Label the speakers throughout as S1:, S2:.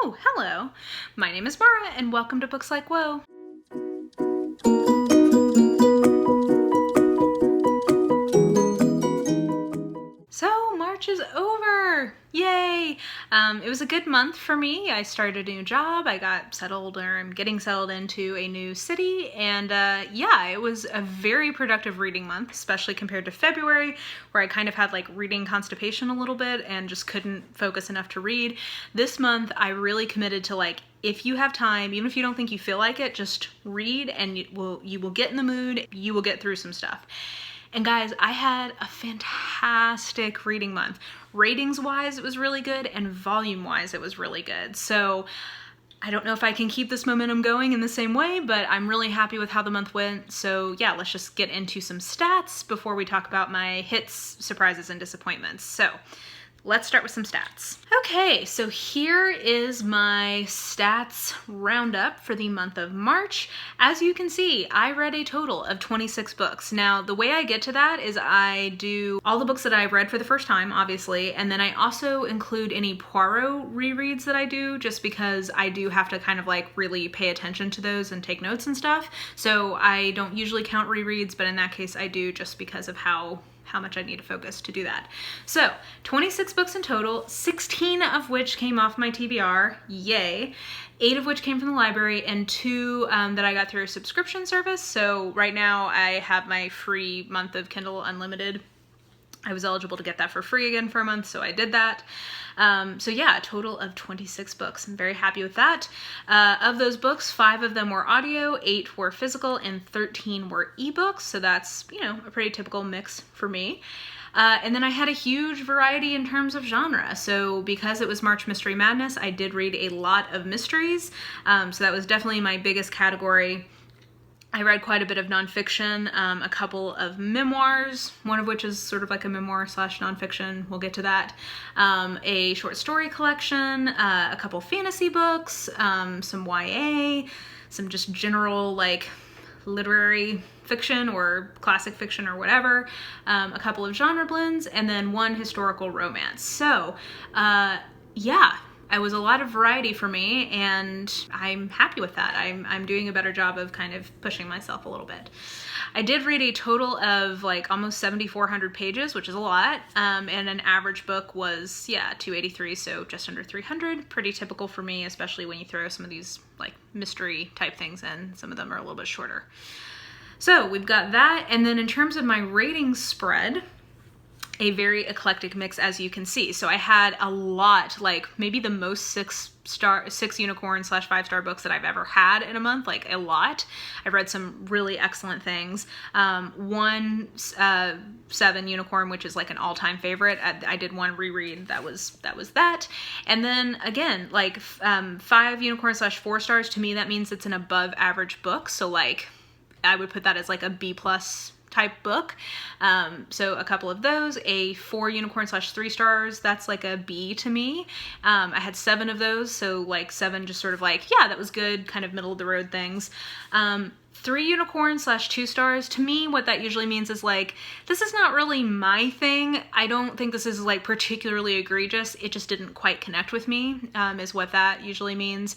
S1: Oh, hello. My name is Mara, and welcome to Books Like Whoa. So, March is over! Yay! It was a good month for me. I started a new job, I got settled, or I'm getting settled into a new city, and yeah, it was a very productive reading month, especially compared to February, where I kind of had like reading constipation a little bit and just couldn't focus enough to read. This month, I really committed to like, if you have time, even if you don't think you feel like it, just read and you will get in the mood, you will get through some stuff. And guys, I had a fantastic reading month. Ratings-wise, it was really good, and volume-wise, it was really good. So I don't know if I can keep this momentum going in the same way, but I'm really happy with how the month went. So yeah, let's just get into some stats before we talk about my hits, surprises, and disappointments. So let's start with some stats. Okay, so here is my stats roundup for the month of March. As you can see, I read a total of 26 books. Now, the way I get to that is I do all the books that I read for the first time, obviously, and then I also include any Poirot rereads that I do, just because I do have to kind of like really pay attention to those and take notes and stuff. So I don't usually count rereads, but in that case I do, just because of how much I need to focus to do that. So 26 books in total, 16 of which came off my TBR, yay. 8 of which came from the library, and 2 that I got through a subscription service. So right now I have my free month of Kindle Unlimited. I was eligible to get that for free again for a month, so I did that. So yeah, a total of 26 books. I'm very happy with that. Of those books, 5 of them were audio, 8 were physical, and 13 were ebooks. So that's, you know, a pretty typical mix for me. And then I had a huge variety in terms of genre. So because it was March Mystery Madness, I did read a lot of mysteries. So that was definitely my biggest category. I read quite a bit of nonfiction, a couple of memoirs, one of which is sort of like a memoir / nonfiction, we'll get to that, a short story collection, a couple fantasy books, some YA, some just general like literary fiction or classic fiction or whatever, a couple of genre blends, and then 1 historical romance. So yeah. It was a lot of variety for me, and I'm happy with that. I'm doing a better job of kind of pushing myself a little bit. I did read a total of like almost 7,400 pages, which is a lot, and an average book was, yeah, 283, so just under 300. Pretty typical for me, especially when you throw some of these like mystery type things in. Some of them are a little bit shorter. So we've got that, and then in terms of my rating spread, a very eclectic mix, as you can see. So I had a lot, like maybe the most 6 unicorn / 5-star books that I've ever had in a month, like a lot. I've read some really excellent things. 1 7 unicorn, which is like an all-time favorite. I did 1 reread, that was that. And then again, like 5 unicorn / 4 stars, to me that means it's an above average book. So like I would put that as like a B+ type book. So a couple of those, a 4 unicorn / 3 stars, that's like a B to me. I had 7 of those, so like 7 just sort of like, yeah, that was good, kind of middle of the road things. 3 unicorns / 2 stars, to me what that usually means is like, this is not really my thing. I don't think this is like particularly egregious, it just didn't quite connect with me, is what that usually means.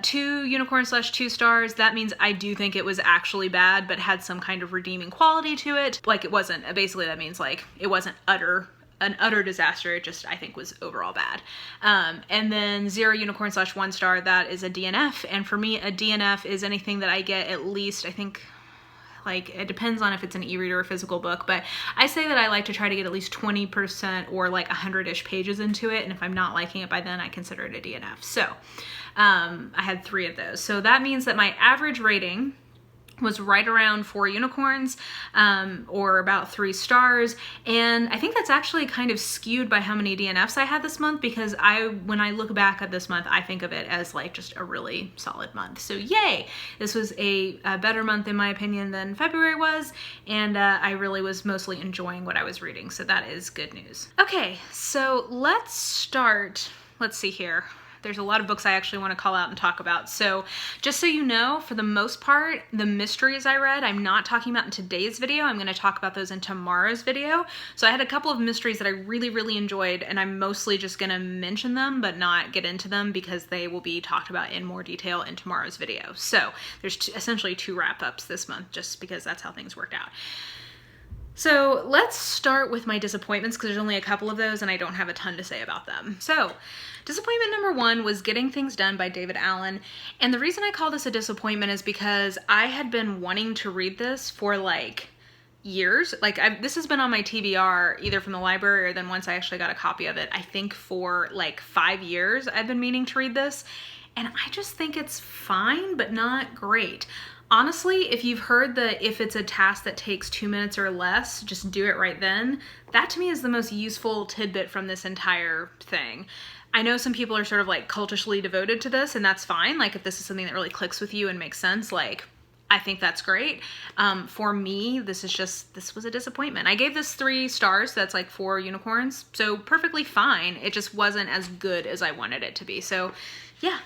S1: 2 unicorn / 2 stars, that means I do think it was actually bad, but had some kind of redeeming quality to it. Like it wasn't, basically that means like, it wasn't an utter disaster, it just, I think, was overall bad. And then 0 unicorn / 1 star, that is a DNF, and for me, a DNF is anything that I get at least, I think, like, it depends on if it's an e-reader or physical book, but I say that I like to try to get at least 20% or like 100-ish pages into it, and if I'm not liking it by then, I consider it a DNF. So I had 3 of those. So that means that my average rating was right around 4 unicorns, or about 3 stars. And I think that's actually kind of skewed by how many DNFs I had this month, because when I look back at this month, I think of it as like just a really solid month. So yay! This was a better month in my opinion than February was, and I really was mostly enjoying what I was reading. So that is good news. Okay, so let's start, let's see here. there's a lot of books I actually want to call out and talk about. So just so you know, for the most part, the mysteries I read, I'm not talking about in today's video. I'm going to talk about those in tomorrow's video. So I had a couple of mysteries that I really, really enjoyed, and I'm mostly just going to mention them, but not get into them because they will be talked about in more detail in tomorrow's video. So there's essentially 2 wrap-ups this month, just because that's how things worked out. So let's start with my disappointments, because there's only a couple of those and I don't have a ton to say about them. So disappointment number 1 was Getting Things Done by David Allen. And the reason I call this a disappointment is because I had been wanting to read this for like years. Like this has been on my TBR either from the library or then once I actually got a copy of it, I think for like 5 years I've been meaning to read this. And I just think it's fine, but not great. Honestly, if you've heard if it's a task that takes 2 minutes or less, just do it right then. That to me is the most useful tidbit from this entire thing. I know some people are sort of like cultishly devoted to this, and that's fine. Like if this is something that really clicks with you and makes sense, like I think that's great. For me, this was a disappointment. I gave this 3 stars. That's like 4 unicorns. So perfectly fine. It just wasn't as good as I wanted it to be. So yeah,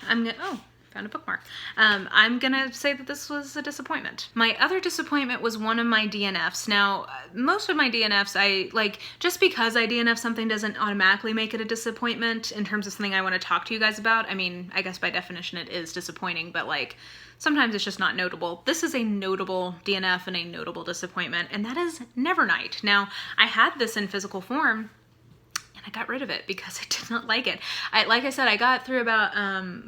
S1: found a bookmark. I'm gonna say that this was a disappointment. My other disappointment was one of my DNFs. Now, most of my DNFs, I like, just because I DNF something doesn't automatically make it a disappointment in terms of something I want to talk to you guys about. I mean, I guess by definition it is disappointing, but like, sometimes it's just not notable. This is a notable DNF and a notable disappointment, and that is Nevernight. Now, I had this in physical form, I got rid of it because I did not like it. Like I said, I got through about,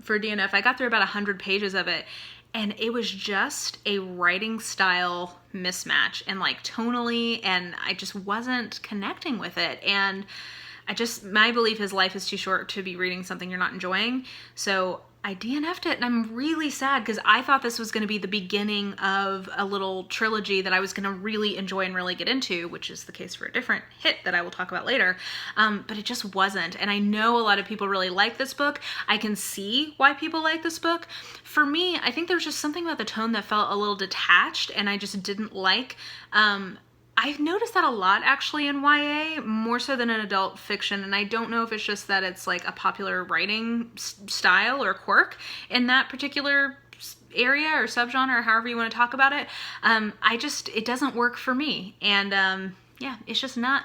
S1: for DNF, I got through about 100 pages of it, and it was just a writing style mismatch, and like tonally, and I just wasn't connecting with it. And my belief is life is too short to be reading something you're not enjoying. So I DNF'd it, and I'm really sad because I thought this was going to be the beginning of a little trilogy that I was going to really enjoy and really get into, which is the case for a different hit that I will talk about later. But it just wasn't. And I know a lot of people really like this book. I can see why people like this book. For me, I think there's just something about the tone that felt a little detached, and I just didn't like. I've noticed that a lot actually in YA, more so than in adult fiction, and I don't know if it's just that it's like a popular writing style or quirk in that particular area or subgenre or however you want to talk about it. It doesn't work for me, and yeah, it's just not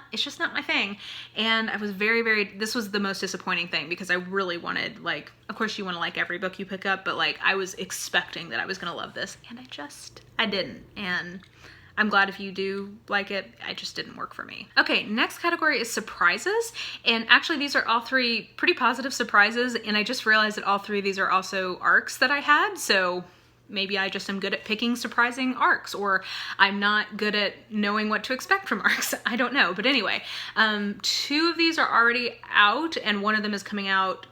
S1: my thing. And I was this was the most disappointing thing because I really wanted, like, of course you want to like every book you pick up, but like I was expecting that I was gonna love this, and I didn't. And I'm glad if you do like it. It just didn't work for me. Okay, next category is surprises. And actually these are all 3 pretty positive surprises, and I just realized that all 3 of these are also arcs that I had, so maybe I just am good at picking surprising arcs, or I'm not good at knowing what to expect from arcs. I don't know, but anyway, 2 of these are already out, and one of them is coming out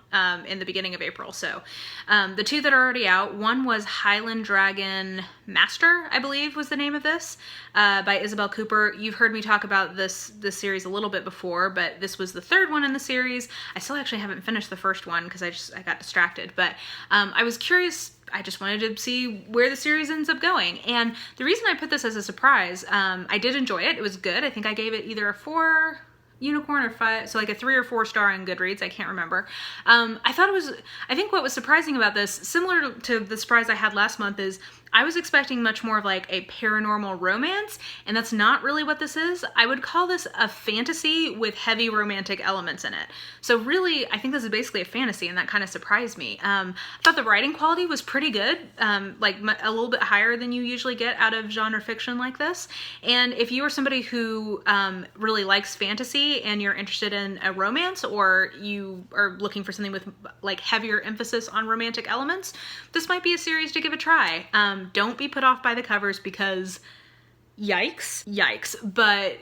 S1: in the beginning of April. So the 2 that are already out, one was Highland Dragon Master, I believe was the name of this, by Isabel Cooper. You've heard me talk about this series a little bit before, but this was the 3rd one in the series. I still actually haven't finished the 1st one because I got distracted, but I was curious. I just wanted to see where the series ends up going. And the reason I put this as a surprise, I did enjoy it. It was good. I think I gave it either a 4 unicorn or 5, so like a 3 or 4 star on Goodreads, I can't remember. I think what was surprising about this, similar to the surprise I had last month, is I was expecting much more of like a paranormal romance, and that's not really what this is. I would call this a fantasy with heavy romantic elements in it. So really, I think this is basically a fantasy, and that kind of surprised me. I thought the writing quality was pretty good, like a little bit higher than you usually get out of genre fiction like this. And if you are somebody who really likes fantasy and you're interested in a romance, or you are looking for something with like heavier emphasis on romantic elements, this might be a series to give a try. Don't be put off by the covers because yikes, but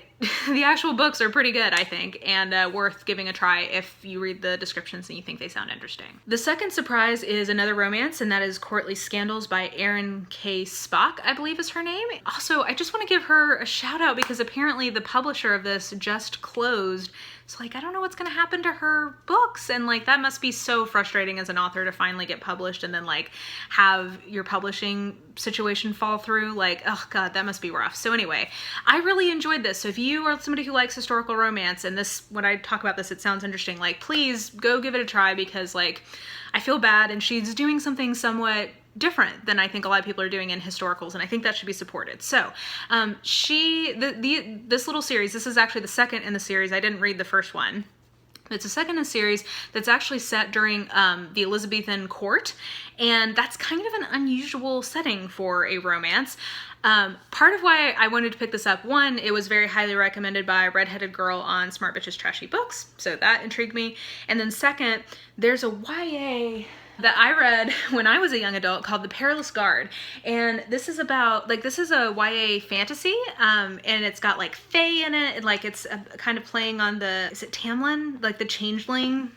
S1: the actual books are pretty good, I think, and worth giving a try if you read the descriptions and you think they sound interesting. The second surprise is another romance, and that is Courtly Scandals by Erin K. Spock, I believe is her name. Also, I just want to give her a shout out because apparently the publisher of this just closed. So like, I don't know what's gonna happen to her books, and like that must be so frustrating as an author to finally get published and then like have your publishing situation fall through. Like, oh god, that must be rough. So anyway, I really enjoyed this. So if you are somebody who likes historical romance and this, when I talk about this, it sounds interesting, like please go give it a try, because like I feel bad, and she's doing something somewhat different than I think a lot of people are doing in historicals, and I think that should be supported. So this little series, this is actually the second in the series. I didn't read the first one. It's a second in a series that's actually set during the Elizabethan court, and that's kind of an unusual setting for a romance. Part of why I wanted to pick this up, one, it was very highly recommended by a redheaded girl on Smart Bitches Trashy Books, so that intrigued me. And then second, there's a YA that I read when I was a young adult called The Perilous Guard, and this is about, like, this is a YA fantasy, and it's got like fae in it, and like it's kind of playing on the, is it Tamlin? Like the changeling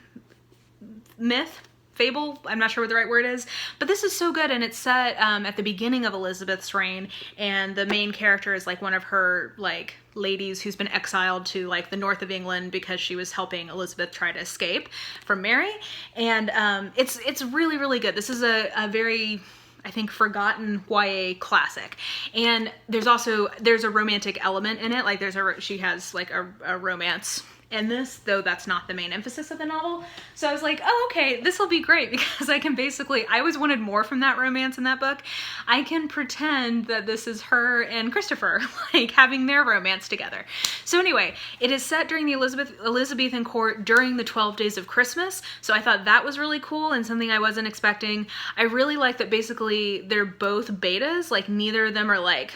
S1: myth? Fable? I'm not sure what the right word is, but this is so good, and it's set at the beginning of Elizabeth's reign, and the main character is like one of her like ladies who's been exiled to like the north of England because she was helping Elizabeth try to escape from Mary, and it's really, really good. This is a very, I think, forgotten YA classic, and there's a romantic element in it. Like she has like a romance in this, though that's not the main emphasis of the novel. So I was like, oh, okay, this will be great, because I can basically, I always wanted more from that romance in that book. I can pretend that this is her and Christopher, like having their romance together. So anyway, it is set during the Elizabethan court during the 12 days of Christmas. So I thought that was really cool and something I wasn't expecting. I really like that basically they're both betas, like neither of them are like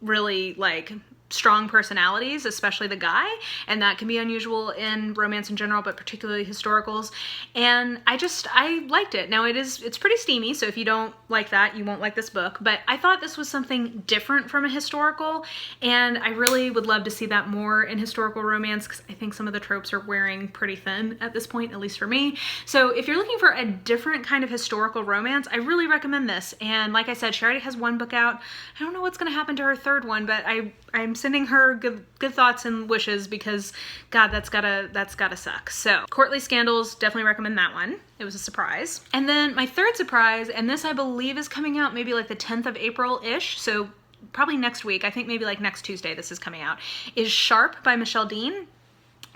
S1: really like strong personalities, especially the guy, and that can be unusual in romance in general, but particularly historicals. And I liked it. Now it's pretty steamy, so if you don't like that, you won't like this book, but I thought this was something different from a historical, and I really would love to see that more in historical romance, because I think some of the tropes are wearing pretty thin at this point, at least for me. So if you're looking for a different kind of historical romance, I really recommend this. And like I said, she already has one book out. I don't know what's going to happen to her third one, but I'm sending her good thoughts and wishes, because God, that's gotta suck. So Courtly Scandals, definitely recommend that one. It was a surprise. And then my third surprise, and this I believe is coming out maybe like the 10th of April-ish, so probably next week, I think maybe like next Tuesday this is coming out, is Sharp by Michelle Dean.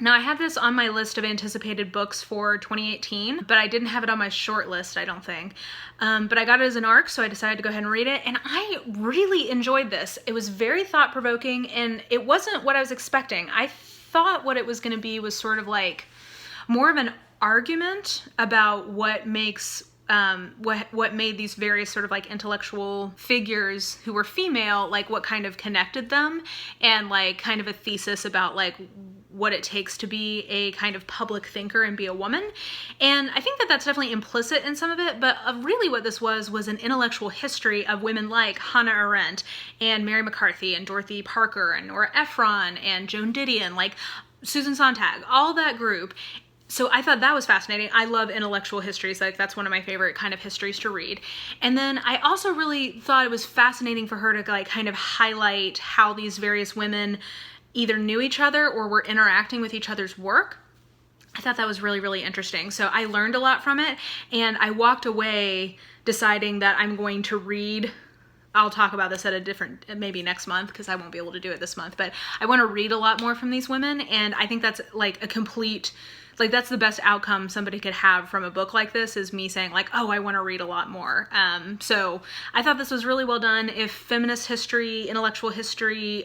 S1: Now, I had this on my list of anticipated books for 2018, but I didn't have it on my short list, I don't think. But I got it as an ARC, so I decided to go ahead and read it, and I really enjoyed this. It was very thought-provoking, and it wasn't what I was expecting. I thought what it was going to be was sort of like more of an argument about what makes what made these various sort of like intellectual figures who were female, like what kind of connected them, and like kind of a thesis about like what it takes to be a kind of public thinker and be a woman. And I think that that's definitely implicit in some of it, but really what this was an intellectual history of women like Hannah Arendt and Mary McCarthy and Dorothy Parker and Nora Ephron and Joan Didion, like Susan Sontag, all that group. So I thought that was fascinating. I love intellectual histories. Like that's one of my favorite kind of histories to read. And then I also really thought it was fascinating for her to like kind of highlight how these various women either knew each other or were interacting with each other's work. I thought that was really, really interesting. So I learned a lot from it, and I walked away deciding that I'm going to read, I'll talk about this at a different, maybe next month, because I won't be able to do it this month, but I want to read a lot more from these women, and I think that's like a complete, like that's the best outcome somebody could have from a book like this, is me saying like, oh, I want to read a lot more. So I thought this was really well done. If feminist history, intellectual history,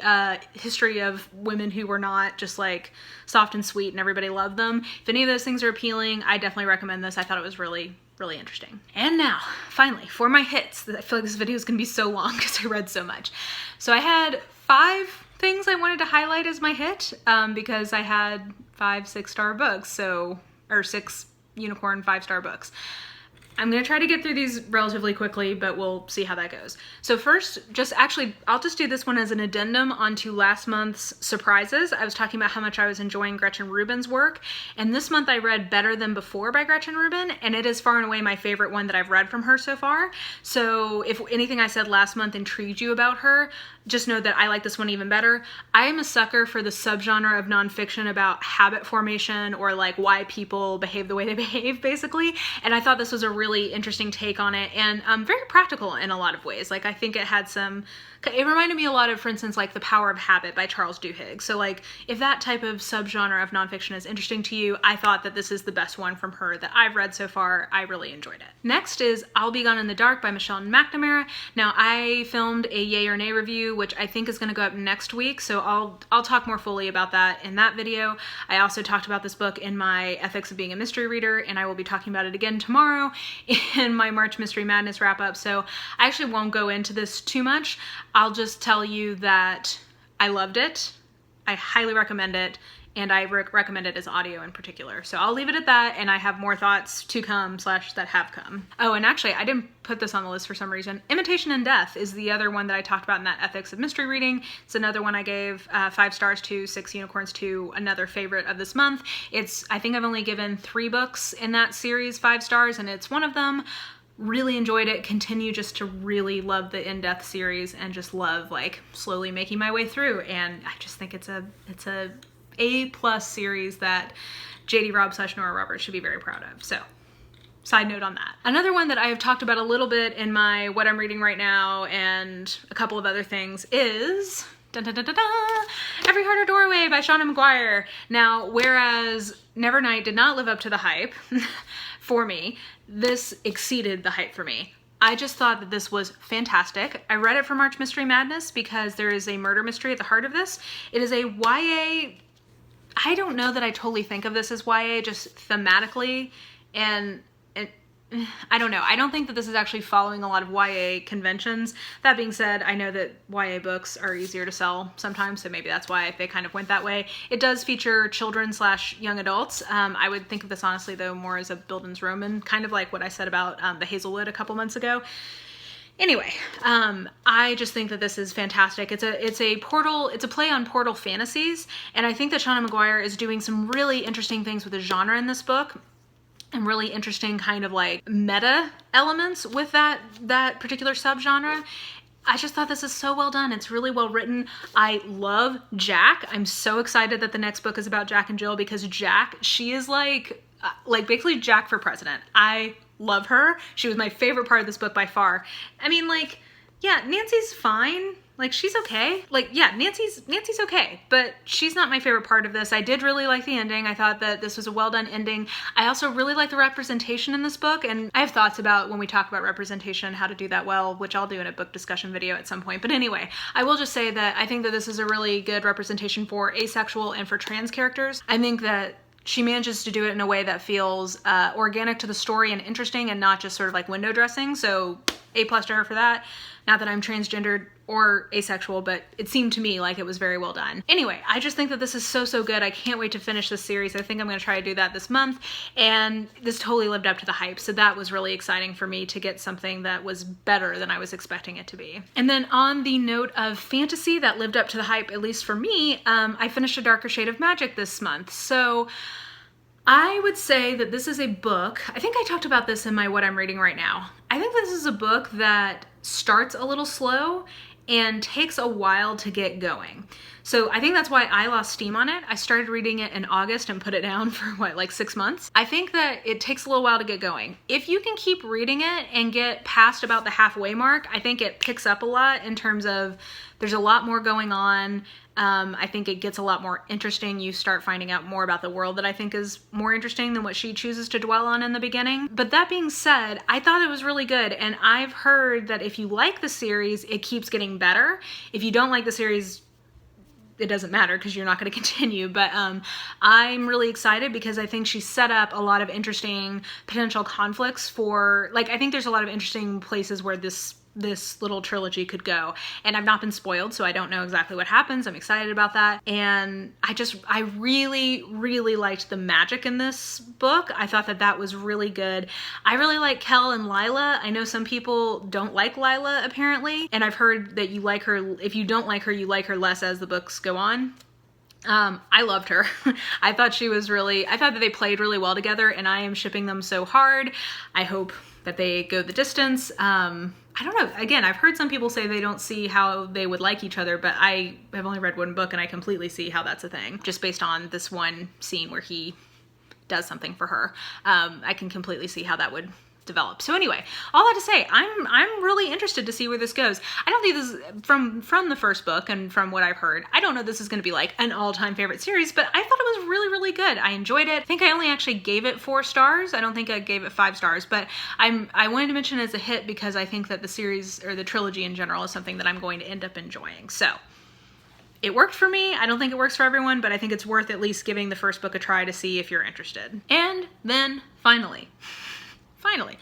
S1: history of women who were not just like soft and sweet and everybody loved them, if any of those things are appealing, I definitely recommend this. I thought it was really, really interesting. And now, finally, for my hits. I feel like this video is going to be so long because I read so much. So I had 5 things I wanted to highlight as my hit, because I had 5 6-star books, or 6 unicorn 5-star books. I'm gonna try to get through these relatively quickly, but we'll see how that goes. So first, I'll just do this one as an addendum onto last month's surprises. I was talking about how much I was enjoying Gretchen Rubin's work, and this month I read Better Than Before by Gretchen Rubin, and it is far and away my favorite one that I've read from her so far. So if anything I said last month intrigued you about her, just know that I like this one even better. I am a sucker for the subgenre of nonfiction about habit formation, or like why people behave the way they behave, basically. And I thought this was a really interesting take on it, and very practical in a lot of ways. Like, I think it had some, it reminded me a lot of, for instance, like The Power of Habit by Charles Duhigg. So like, if that type of subgenre of nonfiction is interesting to you, I thought that this is the best one from her that I've read so far. I really enjoyed it. Next is I'll Be Gone in the Dark by Michelle McNamara. Now, I filmed a yay or nay review, which I think is going to go up next week, so I'll talk more fully about that in that video. I also talked about this book in my Ethics of Being a Mystery Reader, and I will be talking about it again tomorrow in my March Mystery Madness wrap-up, so I actually won't go into this too much. I'll just tell you that I loved it, I highly recommend it, and I recommend it as audio in particular. So I'll leave it at that, and I have more thoughts to come / that have come. Oh, and actually, I didn't put this on the list for some reason. Imitation and Death is the other one that I talked about in that Ethics of Mystery Reading. It's another one I gave 5 stars to, 6 unicorns to, another favorite of this month. I think I've only given 3 books in that series 5 stars, and it's one of them. Really enjoyed it, continue just to really love the In-Death series, and just love like slowly making my way through, and I just think it's a A+ series that JD Robb / Nora Roberts should be very proud of. So, side note on that. Another one that I have talked about a little bit in my What I'm Reading Right Now and a couple of other things is dun, dun, dun, dun, dun, Every Heart a Doorway by Seanan McGuire. Now, whereas Nevernight did not live up to the hype for me, this exceeded the hype for me. I just thought that this was fantastic. I read it for March Mystery Madness because there is a murder mystery at the heart of this. It is a YA. I don't know that I totally think of this as YA, just thematically, and I don't know. I don't think that this is actually following a lot of YA conventions. That being said, I know that YA books are easier to sell sometimes, so maybe that's why they kind of went that way. It does feature children / young adults. I would think of this honestly, though, more as a Bildun's Roman, kind of like what I said about the Hazelwood a couple months ago. Anyway, I just think that this is fantastic. It's a play on Portal fantasies, and I think that Seanan McGuire is doing some really interesting things with the genre in this book, and really interesting kind of like meta elements with that particular subgenre. I just thought this is so well done. It's really well written. I love Jack. I'm so excited that the next book is about Jack and Jill, because Jack, she is like basically Jack for president. I love her. She was my favorite part of this book by far. I mean, like, yeah, Nancy's fine. Like, she's okay. Like, yeah, Nancy's okay, but she's not my favorite part of this. I did really like the ending. I thought that this was a well-done ending. I also really like the representation in this book, and I have thoughts about when we talk about representation, how to do that well, which I'll do in a book discussion video at some point. But anyway, I will just say that I think that this is a really good representation for asexual and for trans characters. I think that she manages to do it in a way that feels organic to the story and interesting, and not just sort of like window dressing. So A+ to her for that. Not that I'm transgendered or asexual, but it seemed to me like it was very well done. Anyway, I just think that this is so good. I can't wait to finish this series. I think I'm going to try to do that this month, and this totally lived up to the hype. So that was really exciting for me to get something that was better than I was expecting it to be. And then on the note of fantasy that lived up to the hype, at least for me, I finished A Darker Shade of Magic this month. So I would say that this is a book, I think I talked about this in my What I'm Reading Right Now. I think this is a book that starts a little slow and takes a while to get going. So I think that's why I lost steam on it. I started reading it in August and put it down for what, like 6 months? I think that it takes a little while to get going. If you can keep reading it and get past about the halfway mark, I think it picks up a lot in terms of there's a lot more going on. I think it gets a lot more interesting. You start finding out more about the world that I think is more interesting than what she chooses to dwell on in the beginning. But that being said, I thought it was really good, and I've heard that if you like the series, it keeps getting better. If you don't like the series, it doesn't matter because you're not going to continue, but I'm really excited because I think she set up a lot of interesting potential conflicts for, like, I think there's a lot of interesting places where this little trilogy could go, and I've not been spoiled, so I don't know exactly what happens. I'm excited about that, and I really liked the magic in this book. I thought that that was really good. I really like Kel and Lila. I know some people don't like Lila apparently, and I've heard that you like her. If you don't like her, you like her less as the books go on. I loved her. I thought that they played really well together, and I am shipping them so hard. I hope that they go the distance. I don't know. Again, I've heard some people say they don't see how they would like each other, but I have only read one book and I completely see how that's a thing. Just based on this one scene where he does something for her. I can completely see how that would develop. So anyway, all that to say, I'm really interested to see where this goes. I don't think this is, from the first book and from what I've heard, I don't know this is going to be like an all-time favorite series, but I thought it was really, really good. I enjoyed it. I think I only actually gave it 4 stars. I don't think I gave it 5 stars, but I wanted to mention it as a hit because I think that the series, or the trilogy in general, is something that I'm going to end up enjoying. So it worked for me. I don't think it works for everyone, but I think it's worth at least giving the first book a try to see if you're interested. And then finally,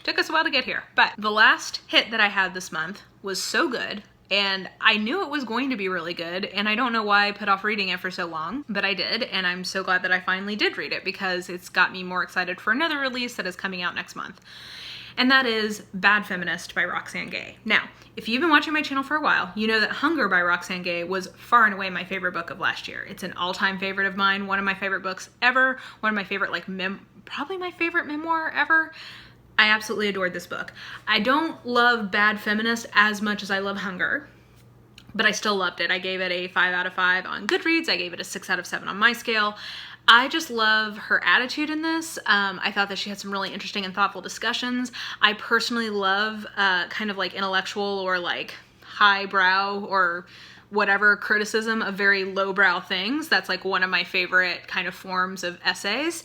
S1: took us a while to get here, but the last hit that I had this month was so good, and I knew it was going to be really good, and I don't know why I put off reading it for so long, but I did, and I'm so glad that I finally did read it because it's got me more excited for another release that is coming out next month. And that is Bad Feminist by Roxane Gay. Now, if you've been watching my channel for a while, you know that Hunger by Roxane Gay was far and away my favorite book of last year. It's an all-time favorite of mine, one of my favorite books ever, one of my favorite, like, probably my favorite memoir ever. I absolutely adored this book. I don't love Bad Feminist as much as I love Hunger, but I still loved it. I gave it a 5 out of 5 on Goodreads. I gave it a 6 out of 7 on my scale. I just love her attitude in this. I thought that she had some really interesting and thoughtful discussions. I personally love kind of like intellectual or like highbrow or whatever criticism of very lowbrow things. That's like one of my favorite kind of forms of essays,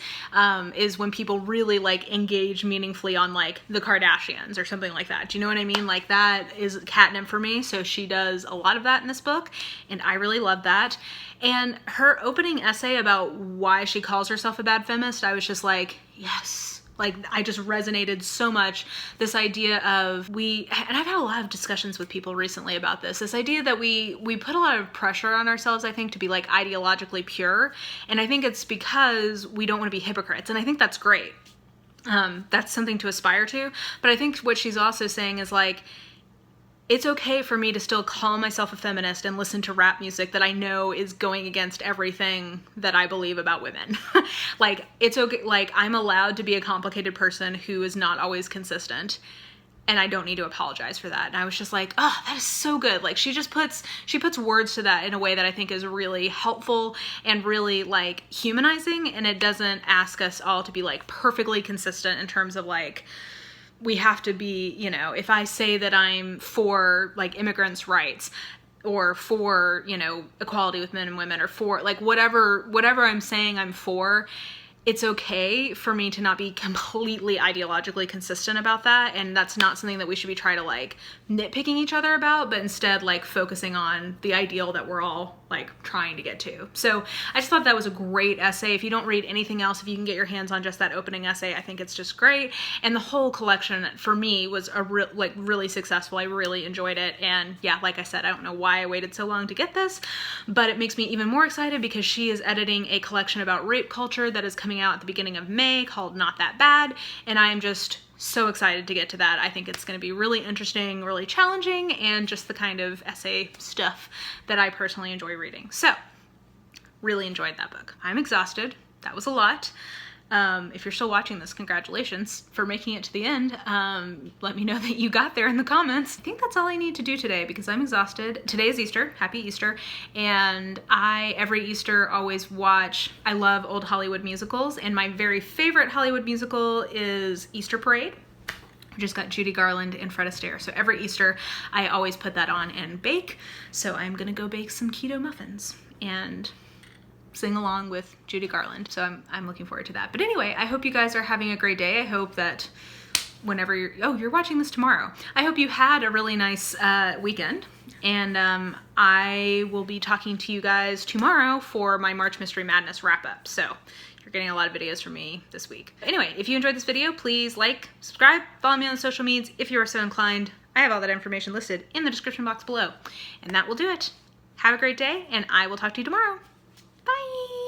S1: is when people really like engage meaningfully on like the Kardashians or something like that. Do you know what I mean? Like that is catnip for me. So she does a lot of that in this book, and I really love that. And her opening essay about why she calls herself a bad feminist, I was just like, yes. Like, I just resonated so much. This idea of and I've had a lot of discussions with people recently about this idea that we put a lot of pressure on ourselves, I think, to be like ideologically pure. And I think it's because we don't want to be hypocrites. And I think that's great. That's something to aspire to. But I think what she's also saying is like, it's okay for me to still call myself a feminist and listen to rap music that I know is going against everything that I believe about women. Like, it's okay. Like, I'm allowed to be a complicated person who is not always consistent, and I don't need to apologize for that. And I was just like, oh, that is so good. Like, she puts words to that in a way that I think is really helpful and really like humanizing, and it doesn't ask us all to be like perfectly consistent in terms of like, we have to be, you know, if I say that I'm for like immigrants' rights or for, you know, equality with men and women or for like whatever I'm saying I'm for, it's okay for me to not be completely ideologically consistent about that. And that's not something that we should be trying to like nitpicking each other about, but instead like focusing on the ideal that we're all like trying to get to. So I just thought that was a great essay. If you don't read anything else, if you can get your hands on just that opening essay, I think it's just great. And the whole collection for me was really successful. I really enjoyed it. And yeah, like I said, I don't know why I waited so long to get this, but it makes me even more excited because she is editing a collection about rape culture that is coming out at the beginning of May called Not That Bad. And I am just so excited to get to that. I think it's going to be really interesting, really challenging, and just the kind of essay stuff that I personally enjoy reading. So, really enjoyed that book. I'm exhausted. That was a lot. If you're still watching this, congratulations for making it to the end. Let me know that you got there in the comments. I think that's all I need to do today because I'm exhausted. Today is Easter. Happy Easter. And every Easter, always watch. I love old Hollywood musicals, and my very favorite Hollywood musical is Easter Parade. I just got Judy Garland and Fred Astaire. So every Easter, I always put that on and bake. So I'm gonna go bake some keto muffins and sing along with Judy Garland. So I'm looking forward to that. But anyway, I hope you guys are having a great day. I hope that whenever you're watching this tomorrow. I hope you had a really nice weekend. And I will be talking to you guys tomorrow for my March Mystery Madness wrap up. So you're getting a lot of videos from me this week. Anyway, if you enjoyed this video, please like, subscribe, follow me on the social medias if you are so inclined. I have all that information listed in the description box below. And that will do it. Have a great day, and I will talk to you tomorrow. Bye!